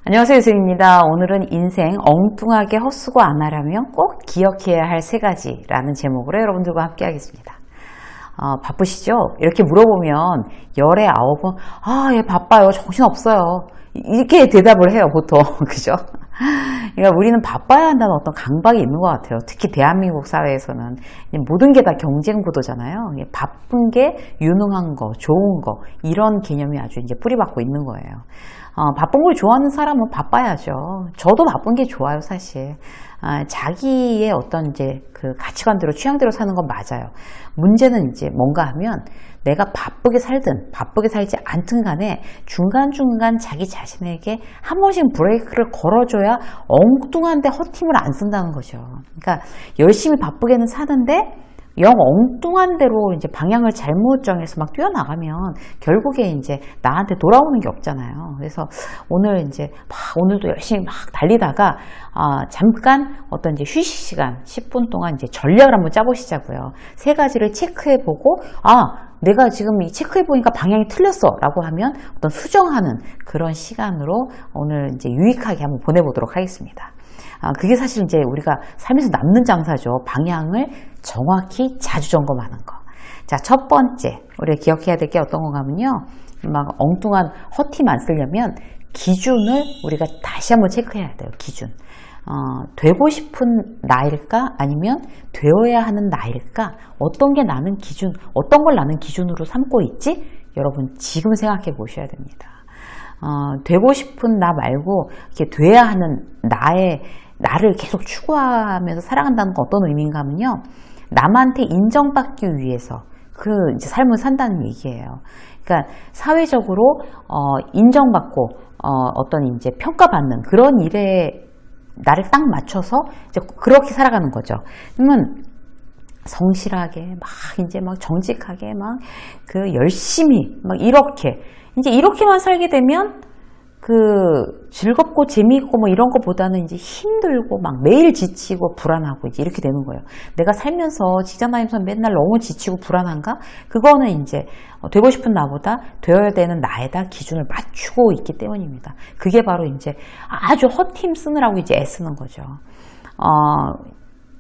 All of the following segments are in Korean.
안녕하세요, 유승입니다. 오늘은 인생 엉뚱하게 헛수고 안 하려면 꼭 기억해야 할 세 가지라는 제목으로 여러분들과 함께 하겠습니다. 바쁘시죠? 이렇게 물어보면 열에 9은 얘 바빠요. 정신없어요. 이렇게 대답을 해요, 보통. 그죠? 그러니까 우리는 바빠야 한다는 어떤 강박이 있는 것 같아요. 특히 대한민국 사회에서는 모든 게 다 경쟁 구도잖아요. 바쁜 게 유능한 거, 좋은 거 이런 개념이 아주 이제 뿌리박고 있는 거예요. 바쁜 걸 좋아하는 사람은 바빠야죠. 저도 바쁜 게 좋아요, 사실. 자기의 어떤 이제 그 가치관대로 취향대로 사는 건 맞아요. 문제는 이제 뭔가 하면 내가 바쁘게 살든 바쁘게 살지 않든 간에 중간중간 자기 자신에게 한 번씩 브레이크를 걸어줘야 엉뚱한데 헛힘을 안 쓴다는 거죠. 그러니까 열심히 바쁘게는 사는데 영 엉뚱한 대로 이제 방향을 잘못 정해서 막 뛰어나가면 결국에 이제 나한테 돌아오는 게 없잖아요. 그래서 오늘 이제 오늘도 열심히 막 달리다가 잠깐 어떤 이제 휴식 시간 10분 동안 이제 전략을 한번 짜보시자고요. 세 가지를 체크해보고 내가 지금 이 체크해보니까 방향이 틀렸어 라고 하면 어떤 수정하는 그런 시간으로 오늘 이제 유익하게 한번 보내보도록 하겠습니다. 그게 사실 이제 우리가 살면서 남는 장사죠. 방향을 정확히 자주 점검하는 거. 자, 첫 번째, 우리가 기억해야 될 게 어떤 건가 하면요. 막 엉뚱한 헛팀 안 쓰려면 기준을 우리가 다시 한번 체크해야 돼요. 기준. 되고 싶은 나일까? 아니면 되어야 하는 나일까? 어떤 게 나는 기준, 어떤 걸 나는 기준으로 삼고 있지? 여러분 지금 생각해 보셔야 됩니다. 되고 싶은 나 말고 이렇게 돼야 하는 나를 계속 추구하면서 살아간다는 건 어떤 의미인가 하면요. 남한테 인정받기 위해서 그 이제 삶을 산다는 얘기예요. 그러니까 사회적으로 인정받고 어떤 이제 평가받는 그런 일에 나를 딱 맞춰서 이제 그렇게 살아가는 거죠. 그러면 성실하게 막 정직하게 그 열심히 이렇게만 살게 되면 그 즐겁고 재미있고 뭐 이런 거보다는 이제 힘들고 막 매일 지치고 불안하고 이제 이렇게 되는 거예요. 내가 살면서 직장 다니면서 맨날 너무 지치고 불안한가? 그거는 이제 되고 싶은 나보다 되어야 되는 나에다 기준을 맞추고 있기 때문입니다. 그게 바로 이제 아주 헛힘 쓰느라고 이제 애쓰는 거죠.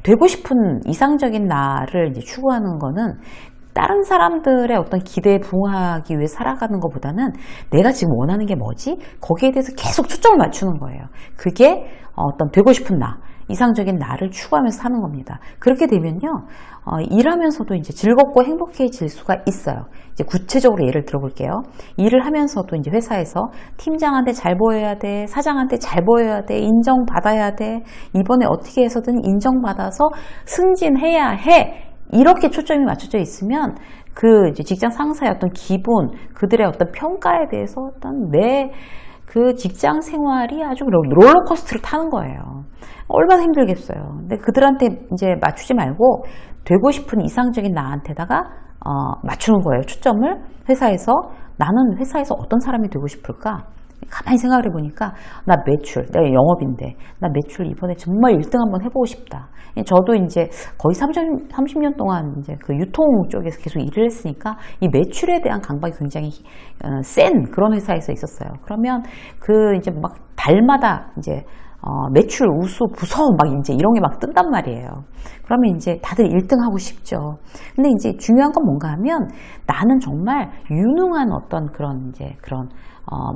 되고 싶은 이상적인 나를 이제 추구하는 거는 다른 사람들의 어떤 기대에 부응하기 위해 살아가는 것보다는 내가 지금 원하는 게 뭐지? 거기에 대해서 계속 초점을 맞추는 거예요. 그게 어떤 되고 싶은 나, 이상적인 나를 추구하면서 사는 겁니다. 그렇게 되면요, 일하면서도 이제 즐겁고 행복해질 수가 있어요. 이제 구체적으로 예를 들어볼게요. 일을 하면서도 이제 회사에서 팀장한테 잘 보여야 돼, 사장한테 잘 보여야 돼, 인정받아야 돼, 이번에 어떻게 해서든 인정받아서 승진해야 해. 이렇게 초점이 맞춰져 있으면 그 이제 직장 상사의 어떤 기분, 그들의 어떤 평가에 대해서 어떤 내 그 직장 생활이 아주 롤러코스터를 타는 거예요. 얼마나 힘들겠어요. 근데 그들한테 이제 맞추지 말고 되고 싶은 이상적인 나한테다가 맞추는 거예요. 초점을 회사에서 나는 회사에서 어떤 사람이 되고 싶을까? 가만히 생각을 해보니까 나 매출, 내가 영업인데 나 매출 이번에 정말 1등 한번 해보고 싶다. 저도 이제 거의 30년 동안 이제 그 유통 쪽에서 계속 일을 했으니까 이 매출에 대한 강박이 굉장히 센 그런 회사에서 있었어요. 그러면 그 이제 막 달마다 이제 매출 우수 부서 막 이제 이런 게 막 뜬단 말이에요. 그러면 이제 다들 1등 하고 싶죠. 근데 이제 중요한 건 뭔가 하면 나는 정말 유능한 어떤 그런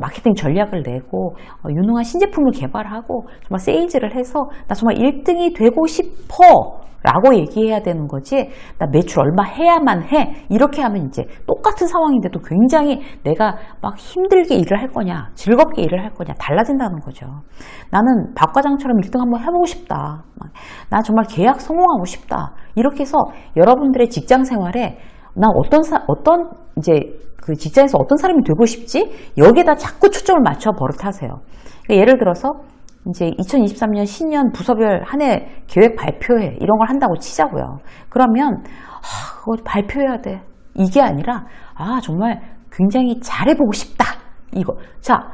마케팅 전략을 내고 유능한 신제품을 개발하고 정말 세일즈를 해서 나 정말 1등이 되고 싶어 라고 얘기해야 되는 거지. 나 매출 얼마 해야만 해. 이렇게 하면 이제 똑같은 상황인데도 굉장히 내가 막 힘들게 일을 할 거냐, 즐겁게 일을 할 거냐 달라진다는 거죠. 나는 박 과장처럼 1등 한번 해보고 싶다. 나 정말 계약 성공하고 싶다. 이렇게 해서 여러분들의 직장 생활에 나 어떤 이제 그 직장에서 어떤 사람이 되고 싶지? 여기에다 자꾸 초점을 맞춰 버릇하세요. 그러니까 예를 들어서 이제 2023년 신년 부서별 한 해 계획 발표회 이런 걸 한다고 치자고요. 그러면 그거 발표해야 돼. 이게 아니라 정말 굉장히 잘해보고 싶다. 이거. 자,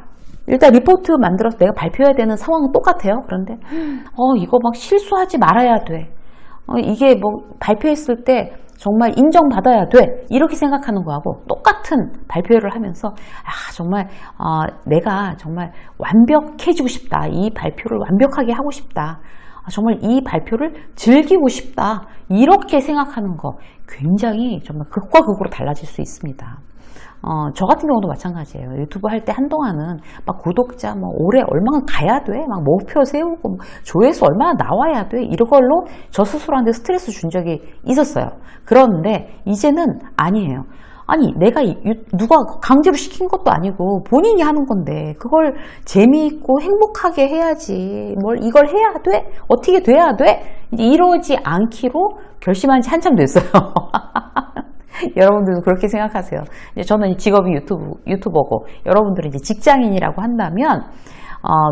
일단 리포트 만들어서 내가 발표해야 되는 상황은 똑같아요. 그런데 이거 막 실수하지 말아야 돼. 이게 뭐 발표했을 때 정말 인정받아야 돼 이렇게 생각하는 거하고 똑같은 발표를 하면서 정말 내가 정말 완벽해지고 싶다. 이 발표를 완벽하게 하고 싶다. 정말 이 발표를 즐기고 싶다. 이렇게 생각하는 거 굉장히 정말 극과 극으로 달라질 수 있습니다. 저 같은 경우도 마찬가지예요. 유튜브 할 때 한동안은 막 구독자 올해 얼마나 가야 돼? 막 목표 세우고 조회수 얼마나 나와야 돼? 이런 걸로 저 스스로한테 스트레스 준 적이 있었어요. 그런데 이제는 아니에요. 아니 내가 누가 강제로 시킨 것도 아니고 본인이 하는 건데 그걸 재미있고 행복하게 해야지. 뭘 이걸 해야 돼? 어떻게 돼야 돼? 이러지 않기로 결심한 지 한참 됐어요. 여러분들도 그렇게 생각하세요. 저는 직업이 유튜버고 여러분들은 이제 직장인이라고 한다면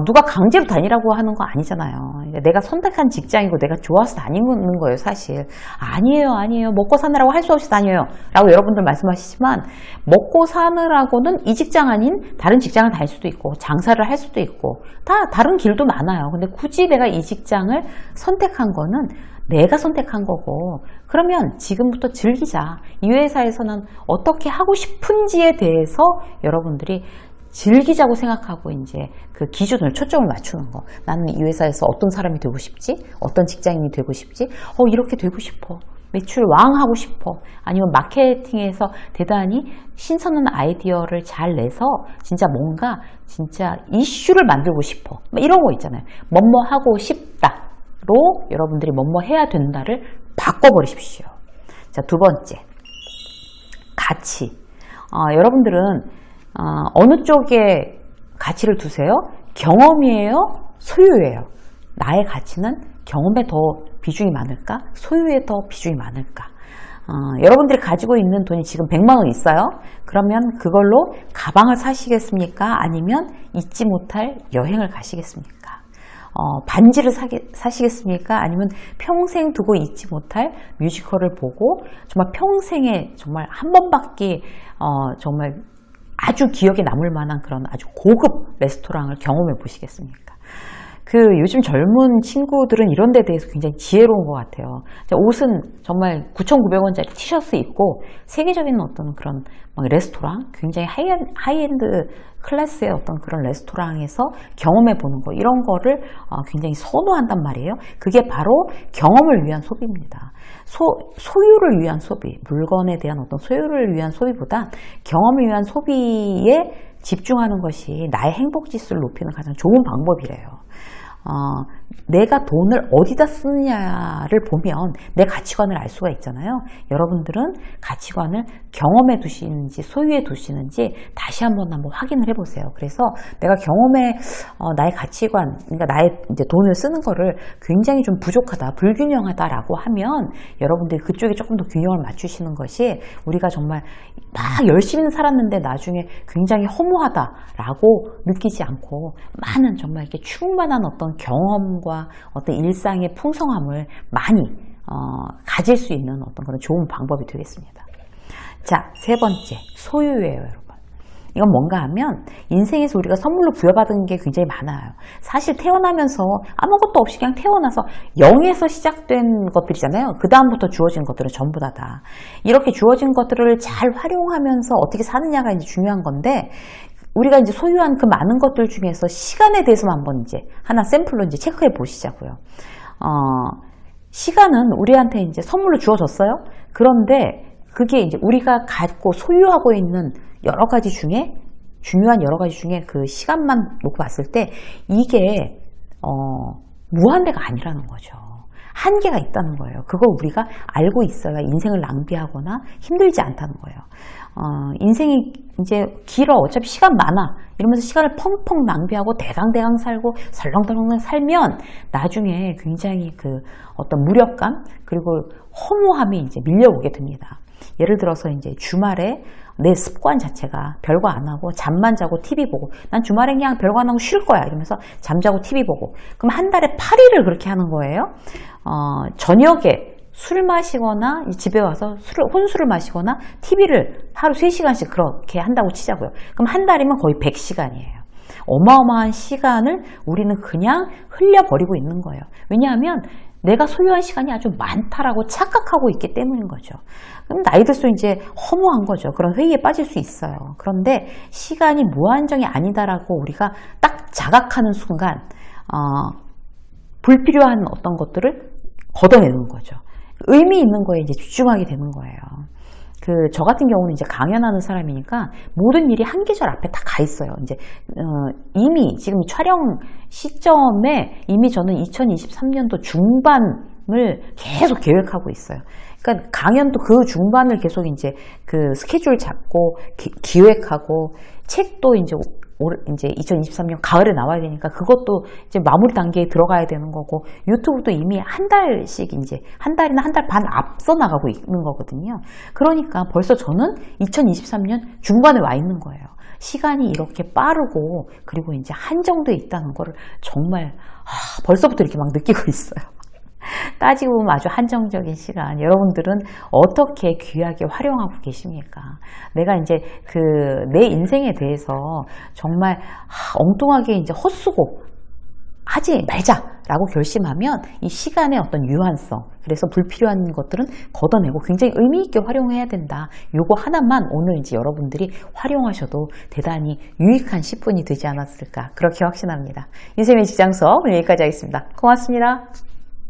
누가 강제로 다니라고 하는 거 아니잖아요. 내가 선택한 직장이고 내가 좋아서 다니는 거예요, 사실. 아니에요. 먹고 사느라고 할 수 없이 다녀요. 라고 여러분들 말씀하시지만 먹고 사느라고는 이 직장 아닌 다른 직장을 다닐 수도 있고 장사를 할 수도 있고 다 다른 길도 많아요. 근데 굳이 내가 이 직장을 선택한 거는 내가 선택한 거고 그러면 지금부터 즐기자. 이 회사에서는 어떻게 하고 싶은지에 대해서 여러분들이 즐기자고 생각하고 이제 그 기준을 초점을 맞추는 거. 나는 이 회사에서 어떤 사람이 되고 싶지? 어떤 직장인이 되고 싶지? 이렇게 되고 싶어. 매출 왕 하고 싶어. 아니면 마케팅에서 대단히 신선한 아이디어를 잘 내서 진짜 뭔가 진짜 이슈를 만들고 싶어. 이런 거 있잖아요. 뭐뭐 하고 싶다. 로 여러분들이 뭐뭐 해야 된다를 바꿔버리십시오. 자, 두 번째. 가치. 여러분들은 어느 쪽에 가치를 두세요? 경험이에요? 소유예요? 나의 가치는 경험에 더 비중이 많을까? 소유에 더 비중이 많을까? 여러분들이 가지고 있는 돈이 지금 100만 원 있어요? 그러면 그걸로 가방을 사시겠습니까? 아니면 잊지 못할 여행을 가시겠습니까? 반지를 사시겠습니까? 아니면 평생 두고 잊지 못할 뮤지컬을 보고 정말 평생에 정말 한 번밖에 정말 아주 기억에 남을 만한 그런 아주 고급 레스토랑을 경험해 보시겠습니까? 요즘 젊은 친구들은 이런 데 대해서 굉장히 지혜로운 것 같아요. 옷은 정말 9,900원짜리 티셔츠 입고 세계적인 어떤 그런 레스토랑, 굉장히 하이엔드 클래스의 어떤 그런 레스토랑에서 경험해 보는 거, 이런 거를 굉장히 선호한단 말이에요. 그게 바로 경험을 위한 소비입니다. 소유를 위한 소비, 물건에 대한 어떤 소유를 위한 소비보다 경험을 위한 소비에 집중하는 것이 나의 행복 지수를 높이는 가장 좋은 방법이래요. 내가 돈을 어디다 쓰느냐를 보면 내 가치관을 알 수가 있잖아요. 여러분들은 가치관을 경험에 두시는지 소유에 두시는지 다시 한번 확인을 해보세요. 그래서 내가 경험에 나의 가치관, 그러니까 나의 이제 돈을 쓰는 거를 굉장히 좀 부족하다, 불균형하다라고 하면 여러분들이 그쪽에 조금 더 균형을 맞추시는 것이, 우리가 정말 막 열심히 살았는데 나중에 굉장히 허무하다라고 느끼지 않고 많은 정말 이렇게 충만한 어떤 경험과 어떤 일상의 풍성함을 많이 가질 수 있는 어떤 그런 좋은 방법이 되겠습니다. 자, 세 번째, 소유예요, 여러분. 이건 뭔가 하면 인생에서 우리가 선물로 부여받은 게 굉장히 많아요. 사실 태어나면서 아무것도 없이 그냥 태어나서 0에서 시작된 것들이잖아요. 그 다음부터 주어진 것들은 전부 다. 이렇게 주어진 것들을 잘 활용하면서 어떻게 사느냐가 이제 중요한 건데, 우리가 이제 소유한 그 많은 것들 중에서 시간에 대해서만 한번 이제 하나 샘플로 이제 체크해 보시자고요. 시간은 우리한테 이제 선물로 주어졌어요. 그런데 그게 이제 우리가 갖고 소유하고 있는 여러 가지 중에, 중요한 여러 가지 중에 그 시간만 놓고 봤을 때 이게 무한대가 아니라는 거죠. 한계가 있다는 거예요. 그걸 우리가 알고 있어야 인생을 낭비하거나 힘들지 않다는 거예요. 인생이 이제 길어, 어차피 시간 많아 이러면서 시간을 펑펑 낭비하고 대강대강 살고 설렁설렁 살면 나중에 굉장히 그 어떤 무력감 그리고 허무함이 이제 밀려오게 됩니다. 예를 들어서 이제 주말에 내 습관 자체가 별거 안 하고 잠만 자고 TV 보고, 난 주말에 그냥 별거 안 하고 쉴 거야 이러면서 잠자고 TV 보고, 그럼 한 달에 8일을 그렇게 하는 거예요. 저녁에 술 마시거나 집에 와서 혼술을 마시거나 TV를 하루 3시간씩 그렇게 한다고 치자고요. 그럼 한 달이면 거의 100시간이에요. 어마어마한 시간을 우리는 그냥 흘려버리고 있는 거예요. 왜냐하면 내가 소유한 시간이 아주 많다라고 착각하고 있기 때문인 거죠. 그럼 나이 들수록 이제 허무한 거죠. 그런 회의에 빠질 수 있어요. 그런데 시간이 무한정이 아니다라고 우리가 딱 자각하는 순간 불필요한 어떤 것들을 걷어내는 거죠. 의미 있는 거에 이제 집중하게 되는 거예요. 저 같은 경우는 이제 강연하는 사람이니까 모든 일이 한 계절 앞에 다 가 있어요. 이제, 이미 지금 촬영 시점에 이미 저는 2023년도 중반을 계속 계획하고 있어요. 그러니까 강연도 그 중반을 계속 이제 스케줄 잡고 기획하고 책도 이제 2023년 가을에 나와야 되니까 그것도 이제 마무리 단계에 들어가야 되는 거고 유튜브도 이미 한 달씩 이제 한 달이나 한 달 반 앞서 나가고 있는 거거든요. 그러니까 벌써 저는 2023년 중반에 와 있는 거예요. 시간이 이렇게 빠르고 그리고 이제 한정되어 있다는 거를 정말 벌써부터 이렇게 막 느끼고 있어요. 따지고 보면 아주 한정적인 시간. 여러분들은 어떻게 귀하게 활용하고 계십니까? 내가 이제 내 인생에 대해서 정말 엉뚱하게 이제 헛수고 하지 말자라고 결심하면 이 시간의 어떤 유한성, 그래서 불필요한 것들은 걷어내고 굉장히 의미 있게 활용해야 된다. 요거 하나만 오늘 이제 여러분들이 활용하셔도 대단히 유익한 10분이 되지 않았을까 그렇게 확신합니다. 인생의 직장 수업 오늘 여기까지 하겠습니다. 고맙습니다.